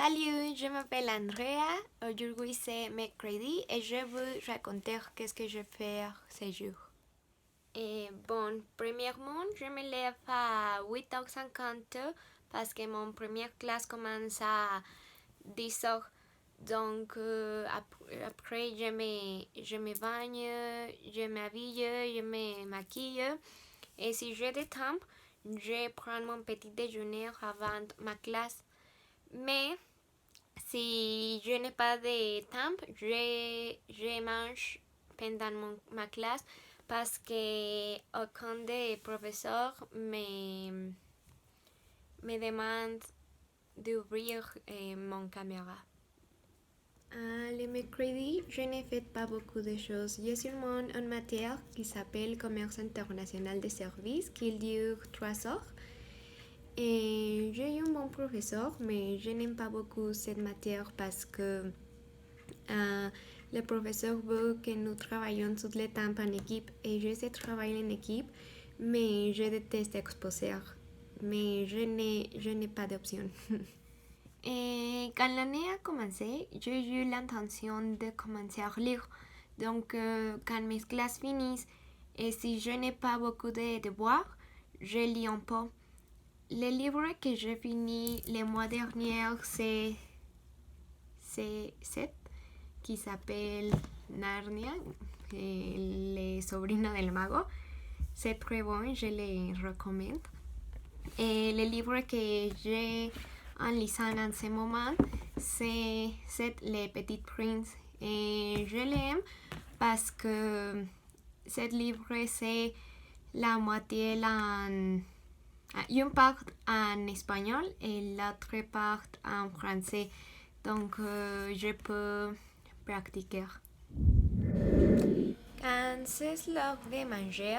Salut, je m'appelle Andrea. Aujourd'hui c'est mercredi et je vous raconter qu'est-ce que je fais ce jour. Et bon, premièrement, je me lève à 8h50 parce que mon première classe commence à 10h. Donc après je me bagne, je m'habille, je me maquille. Et si j'ai du temps, je prends mon petit déjeuner avant ma classe. Mais si je n'ai pas de temps, je mange pendant ma classe parce que aucun des professeurs me demande d'ouvrir mon caméra. Le mercredi, je n'ai fait pas beaucoup de choses. J'ai seulement une matière qui s'appelle Commerce international des services qui dure 3 heures. Et j'ai eu un bon professeur, mais je n'aime pas beaucoup cette matière parce que le professeur veut que nous travaillions tout le temps en équipe et je sais travailler en équipe, mais je déteste exposer. Mais je n'ai pas d'option. Et quand l'année a commencé, j'ai eu l'intention de commencer à lire. Donc, quand mes classes finissent et si je n'ai pas beaucoup de devoirs, je lis un peu. Le livre que j'ai fini le mois dernier, c'est 7, qui s'appelle Narnia, les sobrinos del mago. C'est très bon, je le recommande. Et le livre que j'ai en lisant en ce moment, c'est Le Petit Prince. Et je l'aime parce que ce livre, c'est la moitié une part en espagnol et l'autre part en français. Donc, je peux pratiquer. Quand c'est l'heure de manger,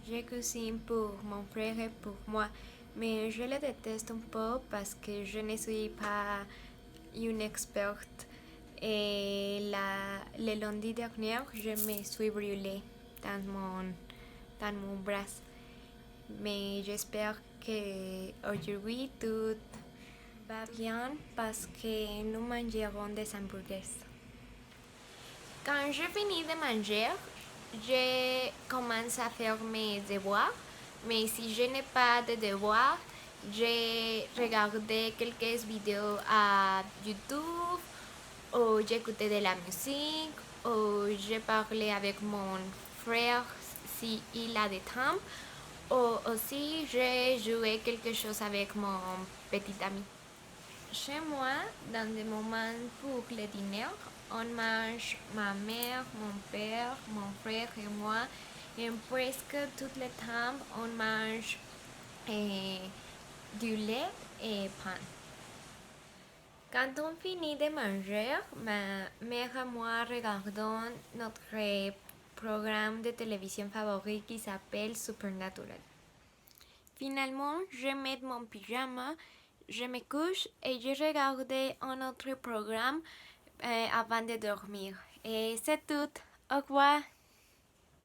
je cuisine pour mon frère et pour moi. Mais je le déteste un peu parce que je ne suis pas une experte. Et le lundi dernier, je me suis brûlée dans mon bras. Mais j'espère qu'aujourd'hui tout va bien parce que nous mangerons des hamburgers. Quand je finis de manger, je commence à faire mes devoirs. Mais si je n'ai pas de devoirs, je regarde quelques vidéos à YouTube, ou j'écoute de la musique, ou je parle avec mon frère si il a du temps, ou aussi je joue quelque chose avec mon petit ami. Chez moi, dans des moments pour le dîner, on mange ma mère, mon père, mon frère et moi. Et presque tout le temps, on mange du lait et pain. Quand on finit de manger, ma mère et moi regardons notre programme de télévision favori qui s'appelle Supernatural. Finalement, je mets mon pyjama, je me couche et je regarde un autre programme avant de dormir. Et c'est tout. Au revoir.